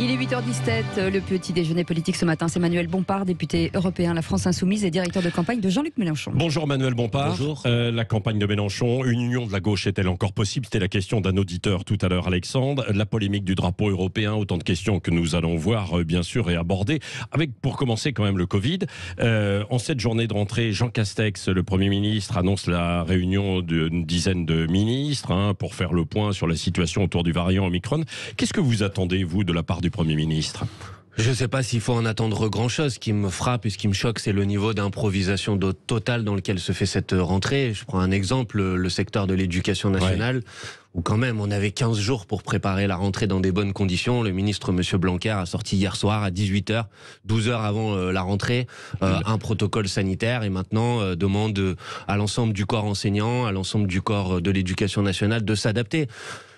Il est 8h17, le petit déjeuner politique ce matin, c'est Manuel Bompard, député européen La France Insoumise et directeur de campagne de Jean-Luc Mélenchon. Bonjour Manuel Bompard. Bonjour. La campagne de Mélenchon, une union de la gauche est-elle encore possible? C'était la question d'un auditeur tout à l'heure, Alexandre. La polémique du drapeau européen, autant de questions que nous allons voir bien sûr et aborder. Avec pour commencer quand même le Covid. En cette journée de rentrée, Jean Castex, le Premier ministre, annonce la réunion d'une dizaine de ministres pour faire le point sur la situation autour du variant Omicron. Qu'est-ce que vous attendez, vous, de la part du Premier ministre ? Je ne sais pas s'il faut en attendre grand-chose. Ce qui me frappe et ce qui me choque, c'est le niveau d'improvisation totale dans lequel se fait cette rentrée. Je prends un exemple, le secteur de l'éducation nationale, où quand même on avait 15 jours pour préparer la rentrée dans des bonnes conditions. Le ministre M. Blanquer a sorti hier soir à 18h, 12 heures avant la rentrée, un protocole sanitaire et maintenant demande à l'ensemble du corps enseignant, à l'ensemble du corps de l'éducation nationale de s'adapter.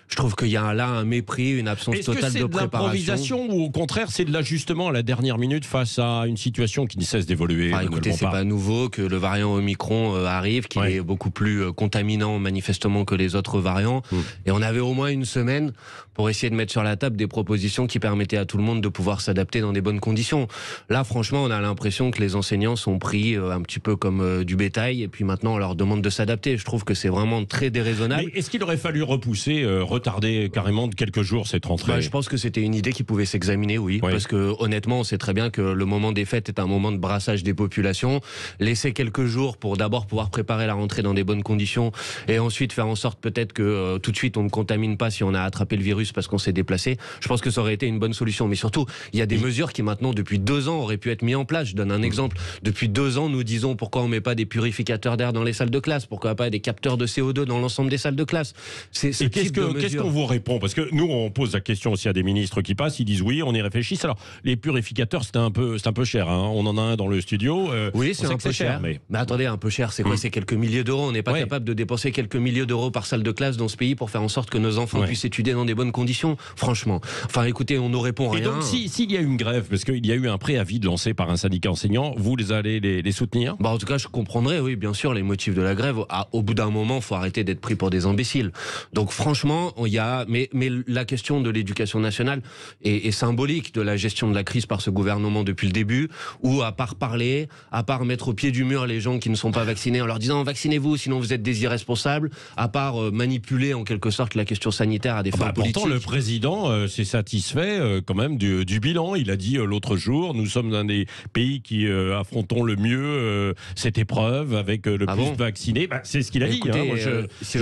Je trouve qu'il y a là un mépris, une absence totale de préparation. Est-ce que c'est de l'improvisation ou au contraire c'est de l'ajustement à la dernière minute face à une situation qui ne cesse d'évoluer? Écoutez, c'est pas nouveau que le variant Omicron arrive, qu'il est beaucoup plus contaminant manifestement que les autres variants. Et on avait au moins une semaine pour essayer de mettre sur la table des propositions qui permettaient à tout le monde de pouvoir s'adapter dans des bonnes conditions. Là, franchement, on a l'impression que les enseignants sont pris un petit peu comme du bétail et puis maintenant on leur demande de s'adapter. Je trouve que c'est vraiment très déraisonnable. Mais est-ce qu'il aurait fallu repousser, retarder carrément de quelques jours cette rentrée? Je pense que c'était une idée qui pouvait s'examiner, oui. Parce que honnêtement, on sait très bien que le moment des fêtes est un moment de brassage des populations. Laisser quelques jours pour d'abord pouvoir préparer la rentrée dans des bonnes conditions et ensuite faire en sorte peut-être que tout de suite on ne contamine pas si on a attrapé le virus parce qu'on s'est déplacé. Je pense que ça aurait été une bonne solution. Mais surtout, il y a des mesures qui maintenant, depuis 2 ans, auraient pu être mises en place. Je donne un exemple. Depuis 2 ans, nous disons pourquoi on met pas des purificateurs d'air dans les salles de classe, pourquoi pas des capteurs de CO2 dans l'ensemble des salles de classe. Qu'est-ce qu'on vous répond? Parce que nous, on pose la question aussi à des ministres qui passent, ils disent oui, on y réfléchit. Alors, les purificateurs, c'est un peu cher. On en a un dans le studio. Oui, c'est un peu cher. Mais attendez, un peu cher, c'est quoi? C'est quelques milliers d'euros. On n'est pas capable de dépenser quelques milliers d'euros par salle de classe dans ce pays pour faire en sorte que nos enfants puissent étudier dans des bonnes conditions. Franchement. Enfin, écoutez, on nous répond rien. Et donc, s'il y a une grève, parce qu'il y a eu un préavis lancé par un syndicat enseignant, vous allez les soutenir? En tout cas, je comprendrai, oui, bien sûr, les motifs de la grève. Au bout d'un moment, il faut arrêter d'être pris pour des imbéciles. Donc, franchement, il y a... Mais la question de l'éducation nationale est symbolique de la gestion de la crise par ce gouvernement depuis le début, où à part parler, à part mettre au pied du mur les gens qui ne sont pas vaccinés en leur disant vaccinez-vous sinon vous êtes des irresponsables, à part manipuler en quelque sorte la question sanitaire à des fins politiques. Pourtant le président s'est satisfait quand même du bilan. Il a dit l'autre jour, nous sommes un des pays qui affrontons le mieux cette épreuve avec le plus vacciné. C'est ce qu'il a dit. Moi, si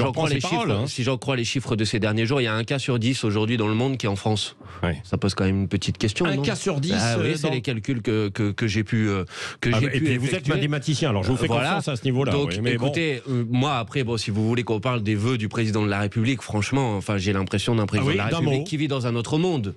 j'en crois les chiffres de ces derniers jours, il y a un cas sur 10 aujourd'hui dans le monde qui est en France. Ça pose quand même une petite question. Un cas sur 10 oui, c'est les calculs que j'ai pu et puis vous êtes mathématicien, alors je vous fais confiance à ce niveau-là. Donc écoutez, moi après, si vous voulez qu'on parle des vœux du président de la République, franchement, j'ai l'impression d'un président de la République qui vit dans un autre monde.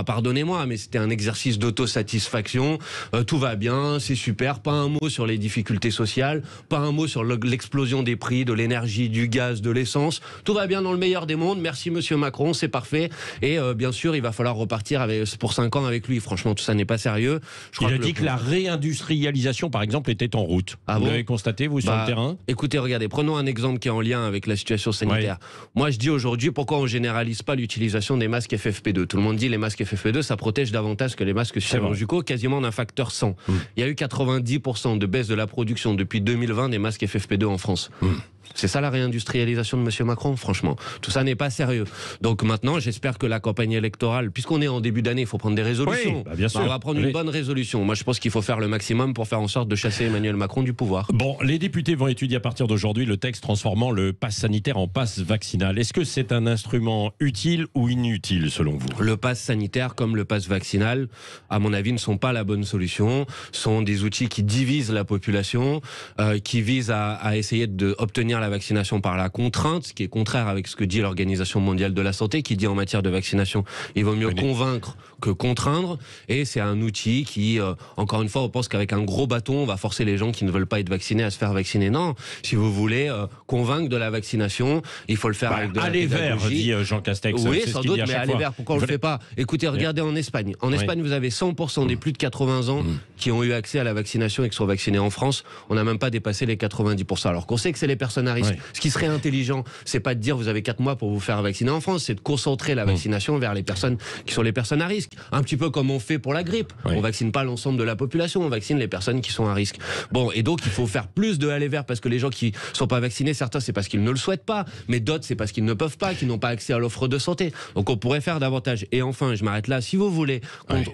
Pardonnez-moi, mais c'était un exercice d'autosatisfaction. Tout va bien, c'est super. Pas un mot sur les difficultés sociales, pas un mot sur l'explosion des prix de l'énergie, du gaz, de l'essence. Tout va bien dans le meilleur des mondes. Merci Monsieur Macron, c'est parfait. Et bien sûr, il va falloir repartir pour 5 ans avec lui. Franchement, tout ça n'est pas sérieux. Il a dit que la réindustrialisation, par exemple, était en route. Vous l'avez constaté, vous, sur le terrain? Écoutez, regardez, prenons un exemple qui est en lien avec la situation sanitaire. Moi, je dis aujourd'hui, pourquoi on ne généralise pas l'utilisation des masques FFP2? Tout le monde dit les masques FFP2, ça protège davantage que les masques chirurgicaux, quasiment d'un facteur 100. Il y a eu 90% de baisse de la production depuis 2020 des masques FFP2 en France. C'est ça la réindustrialisation de M. Macron? Franchement, tout ça n'est pas sérieux. Donc maintenant, j'espère que la campagne électorale, puisqu'on est en début d'année, il faut prendre des résolutions. Bien sûr. On va prendre une bonne résolution. Moi, je pense qu'il faut faire le maximum pour faire en sorte de chasser Emmanuel Macron du pouvoir. Les députés vont étudier à partir d'aujourd'hui le texte transformant le pass sanitaire en pass vaccinal. Est-ce que c'est un instrument utile ou inutile, selon vous? Le pass sanitaire, comme le pass vaccinal, à mon avis, ne sont pas la bonne solution. Sont des outils qui divisent la population, qui visent à essayer d'obtenir la vaccination par la contrainte, ce qui est contraire avec ce que dit l'Organisation mondiale de la santé, qui dit en matière de vaccination, il vaut mieux convaincre que contraindre. Et c'est un outil qui, encore une fois, on pense qu'avec un gros bâton, on va forcer les gens qui ne veulent pas être vaccinés à se faire vacciner. Non, si vous voulez convaincre de la vaccination, il faut le faire avec de la pédagogie. Aller vers, dit Jean Castex. Oui, sans doute, mais aller vers, pourquoi on ne le fait pas? Écoutez, regardez en Espagne. En Espagne, vous avez 100% des plus de 80 ans qui ont eu accès à la vaccination et qui sont vaccinés. En France, on n'a même pas dépassé les 90%. Alors qu'on sait que c'est les personnes personnes à risque. Ce qui serait intelligent, c'est pas de dire vous avez 4 mois pour vous faire vacciner en France, c'est de concentrer la vaccination vers les personnes qui sont les personnes à risque. Un petit peu comme on fait pour la grippe. On vaccine pas l'ensemble de la population, on vaccine les personnes qui sont à risque. Bon, et donc il faut faire plus de aller vers, parce que les gens qui sont pas vaccinés, certains c'est parce qu'ils ne le souhaitent pas, mais d'autres c'est parce qu'ils ne peuvent pas, qu'ils n'ont pas accès à l'offre de santé. Donc on pourrait faire davantage. Et enfin, je m'arrête là, si vous voulez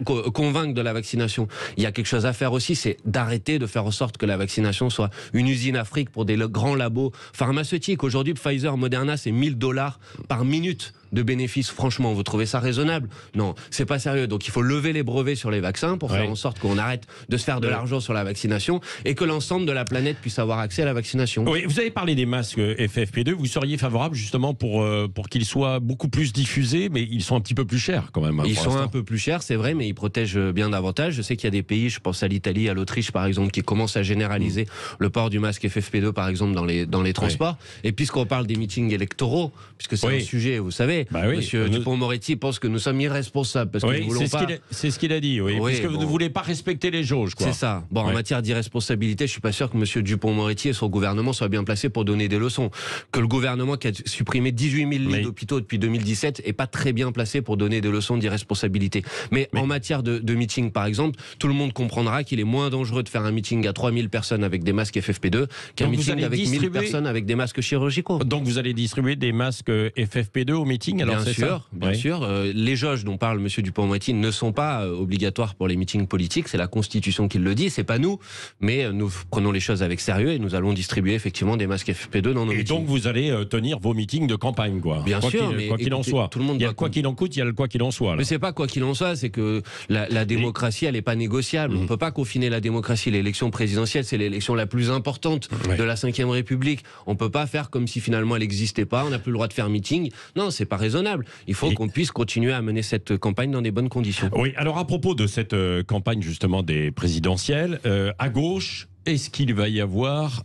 convaincre de la vaccination, il y a quelque chose à faire aussi, c'est d'arrêter de faire en sorte que la vaccination soit une usine Afrique pour des grands labos pharmaceutiques. Aujourd'hui, Pfizer, Moderna, c'est $1000 par minute de bénéfices. Franchement, vous trouvez ça raisonnable? Non, c'est pas sérieux. Donc il faut lever les brevets sur les vaccins pour faire en sorte qu'on arrête de se faire de l'argent sur la vaccination et que l'ensemble de la planète puisse avoir accès à la vaccination. Oui, vous avez parlé des masques FFP2. Vous seriez favorable justement pour qu'ils soient beaucoup plus diffusés, mais ils sont un petit peu plus chers quand même. Ils sont un peu plus chers, c'est vrai, mais ils protègent bien davantage. Je sais qu'il y a des pays, je pense à l'Italie, à l'Autriche par exemple, qui commencent à généraliser le port du masque FFP2 par exemple dans les transports. Et puisqu'on parle des meetings électoraux, puisque c'est un sujet, vous savez, Monsieur Dupond-Moretti pense que nous sommes irresponsables parce que nous voulons pas. C'est ce qu'il a dit, puisque vous ne voulez pas respecter les jauges, quoi. C'est ça. Bon, en matière d'irresponsabilité, je suis pas sûr que Monsieur Dupond-Moretti et son gouvernement soient bien placés pour donner des leçons. Que le gouvernement qui a supprimé 18 000 lits d'hôpitaux depuis 2017 est pas très bien placé pour donner des leçons d'irresponsabilité. Mais en matière de meeting, par exemple, tout le monde comprendra qu'il est moins dangereux de faire un meeting à 3000 personnes avec des masques FFP2 qu'un meeting avec 1000 personnes avec des masques chirurgicaux. Donc vous allez distribuer des masques FFP2 au meeting, alors bien sûr. Les jauges dont parle M. Dupond-Moretti ne sont pas obligatoires pour les meetings politiques. C'est la Constitution qui le dit, c'est pas nous. Mais nous prenons les choses avec sérieux et nous allons distribuer effectivement des masques FFP2 dans nos meetings. Et donc vous allez tenir vos meetings de campagne, quoi. Bien sûr, quoi qu'il en soit. Tout le monde il y a le quoi qu'il en coûte, il y a le quoi qu'il en soit. Là. Mais c'est pas quoi qu'il en soit, c'est que la démocratie, elle est pas négociable. On peut pas confiner la démocratie. L'élection présidentielle, c'est l'élection la plus importante de la Ve République. On peut pas faire comme si finalement elle n'existait pas. On n'a plus le droit de faire meeting. Non, c'est pas raisonnable. Il faut qu'on puisse continuer à mener cette campagne dans des bonnes conditions. Oui, alors à propos de cette campagne justement des présidentielles, à gauche, est-ce qu'il va y avoir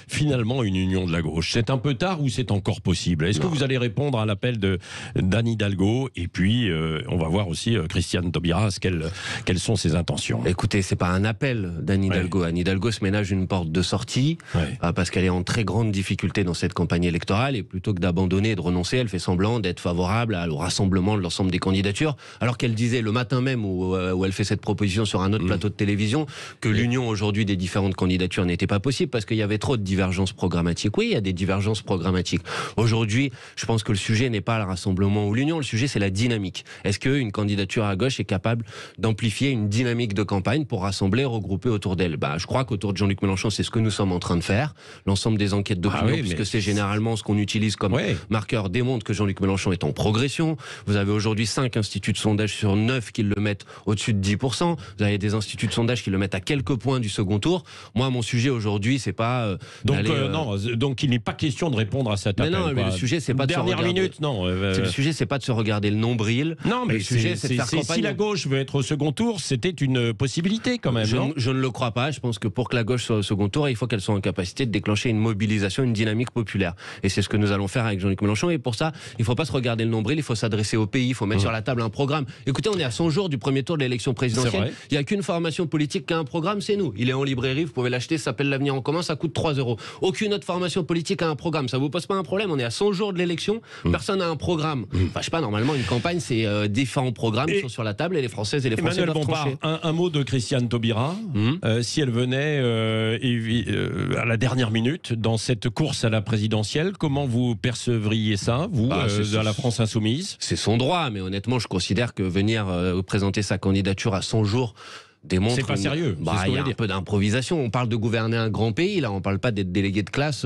finalement une union de la gauche? C'est un peu tard ou c'est encore possible? Est-ce que vous allez répondre à l'appel d'Anne Hidalgo? Et puis, on va voir aussi Christiane Taubira, quelles sont ses intentions. Écoutez, c'est pas un appel d'Anne Hidalgo. Anne Hidalgo se ménage une porte de sortie parce qu'elle est en très grande difficulté dans cette campagne électorale et plutôt que d'abandonner et de renoncer, elle fait semblant d'être favorable au rassemblement de l'ensemble des candidatures, alors qu'elle disait le matin même où elle fait cette proposition sur un autre plateau de télévision que l'union aujourd'hui des différentes candidature n'était pas possible parce qu'il y avait trop de divergences programmatiques. Oui, il y a des divergences programmatiques. Aujourd'hui, je pense que le sujet n'est pas le rassemblement ou l'union, le sujet c'est la dynamique. Est-ce qu'une candidature à gauche est capable d'amplifier une dynamique de campagne pour rassembler, regrouper autour d'elle? Je crois qu'autour de Jean-Luc Mélenchon, c'est ce que nous sommes en train de faire. L'ensemble des enquêtes d'opinion, puisque c'est généralement ce qu'on utilise comme marqueur, démontre que Jean-Luc Mélenchon est en progression. Vous avez aujourd'hui 5 instituts de sondage sur 9 qui le mettent au-dessus de 10%. Vous avez des instituts de sondage qui le mettent à quelques points du second tour. Moi, mon sujet aujourd'hui, c'est pas donc il n'est pas question de répondre à cet appel. Mais non, mais le sujet, c'est pas de dernière se regarder. minute, non. Le sujet, c'est pas de se regarder le nombril. Non, mais le sujet, c'est de faire campagne. Si la gauche veut être au second tour, c'était une possibilité quand même. Je ne le crois pas. Je pense que pour que la gauche soit au second tour, il faut qu'elle soit en capacité de déclencher une mobilisation, une dynamique populaire. Et c'est ce que nous allons faire avec Jean-Luc Mélenchon. Et pour ça, il ne faut pas se regarder le nombril. Il faut s'adresser au pays. Il faut mettre sur la table un programme. Écoutez, on est à 100 jours du premier tour de l'élection présidentielle. Il n'y a qu'une formation politique qui a un programme, c'est nous. Il est en librairie. Vous pouvez l'acheter. Ça s'appelle L'Avenir en commun. Ça coûte 3 €. Aucune autre formation politique a un programme. Ça vous pose pas un problème? On est à 100 jours de l'élection. Personne n'a un programme. Enfin, je sais pas. Normalement, une campagne, c'est différents programmes qui sont sur la table et les Françaises et les Français doivent trancher. Un mot de Christiane Taubira. Si elle venait à la dernière minute dans cette course à la présidentielle, comment vous percevriez ça, vous, à la France Insoumise? C'est son droit, mais honnêtement, je considère que venir présenter sa candidature à 100 jours démontre... C'est pas sérieux. Il y a un peu d'improvisation. On parle de gouverner un grand pays, là, on parle pas d'être délégué de classe.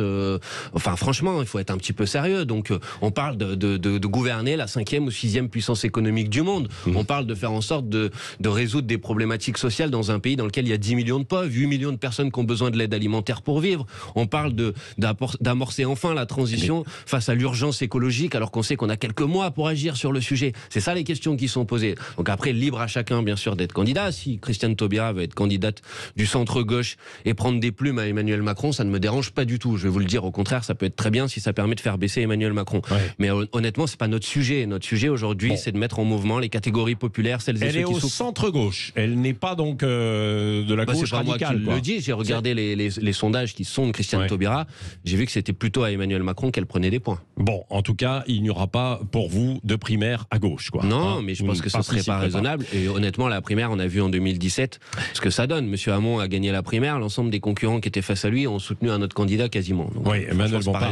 Enfin, franchement, il faut être un petit peu sérieux. Donc, on parle de gouverner la 5e ou 6e puissance économique du monde. On parle de faire en sorte de résoudre des problématiques sociales dans un pays dans lequel il y a 10 millions de pauvres, 8 millions de personnes qui ont besoin de l'aide alimentaire pour vivre. On parle d'amorcer enfin la transition face à l'urgence écologique, alors qu'on sait qu'on a quelques mois pour agir sur le sujet. C'est ça les questions qui sont posées. Donc après, libre à chacun, bien sûr, d'être candidat. Si Christiane Christiane Taubira va être candidate du centre-gauche et prendre des plumes à Emmanuel Macron, ça ne me dérange pas du tout. Je vais vous le dire, au contraire, ça peut être très bien si ça permet de faire baisser Emmanuel Macron. Ouais. Mais honnêtement, c'est pas notre sujet. Notre sujet aujourd'hui, c'est de mettre en mouvement les catégories populaires, celles et ceux qui souffrent. Elle est au centre-gauche. Elle n'est pas donc de la gauche radicale. C'est moi qui le dis. J'ai regardé les sondages qui sont de Christiane Taubira. J'ai vu que c'était plutôt à Emmanuel Macron qu'elle prenait des points. Bon, en tout cas, il n'y aura pas pour vous de primaire à gauche, quoi. Non, mais je pense que ce serait pas raisonnable. Et honnêtement, la primaire, on a vu en 2017 ce que ça donne. Monsieur Hamon a gagné la primaire. L'ensemble des concurrents qui étaient face à lui ont soutenu un autre candidat quasiment. Donc, oui, Emmanuel Bompard,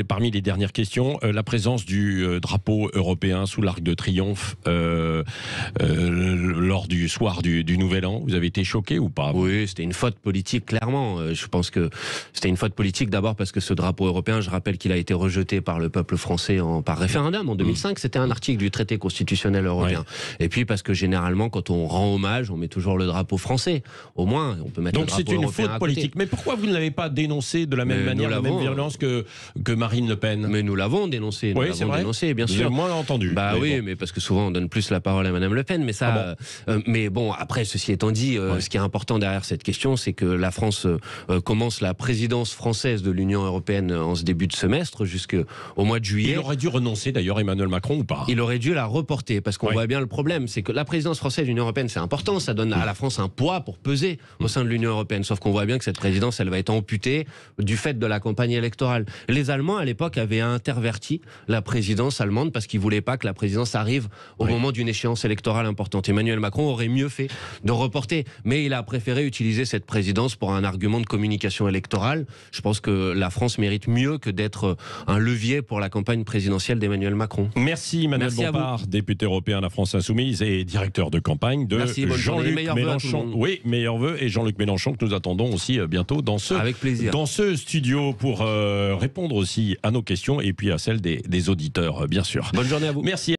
parmi les dernières questions, la présence du drapeau européen sous l'Arc de Triomphe lors du soir du Nouvel An, vous avez été choqué ou pas? Oui, c'était une faute politique, clairement. Je pense que c'était une faute politique d'abord parce que ce drapeau européen, je rappelle qu'il a été rejeté par le peuple français par référendum en 2005. C'était un article du traité constitutionnel européen. Ouais. Et puis parce que généralement, quand on rend hommage, on met toujours le drapeau français. Au moins, on peut mettre le drapeau européen. Donc c'est une faute politique. Mais pourquoi vous ne l'avez pas dénoncé de la même manière, la même violence que Marine Le Pen? Mais nous l'avons dénoncé. Oui, c'est vrai. Dénoncé, bien sûr. Moi, entendu. Bah mais oui, bon. Mais parce que souvent on donne plus la parole à Madame Le Pen. Mais ça, mais bon, après, ceci étant dit, ce qui est important derrière cette question, c'est que la France commence la présidence française de l'Union européenne en ce début de semestre jusqu'au mois de juillet. Il aurait dû renoncer d'ailleurs Emmanuel Macron ou pas? Il aurait dû la reporter parce qu'on voit bien le problème, c'est que la présidence française de l'Union européenne, c'est important, ça donne à la France un poids pour peser au sein de l'Union européenne. Sauf qu'on voit bien que cette présidence, elle va être amputée du fait de la campagne électorale. Les Allemands, à l'époque, avaient interverti la présidence allemande parce qu'ils voulaient pas que la présidence arrive au moment d'une échéance électorale importante. Emmanuel Macron aurait mieux fait de reporter, mais il a préféré utiliser cette présidence pour un argument de communication électorale. Je pense que la France mérite mieux que d'être un levier pour la campagne présidentielle d'Emmanuel Macron. Merci Emmanuel Bompard, député européen de la France Insoumise et directeur de campagne de Jean-Luc Mélenchon. Oui, meilleurs vœux, et Jean-Luc Mélenchon que nous attendons aussi bientôt dans ce studio pour répondre aussi à nos questions et puis à celles des auditeurs, bien sûr. Bonne journée à vous. Merci.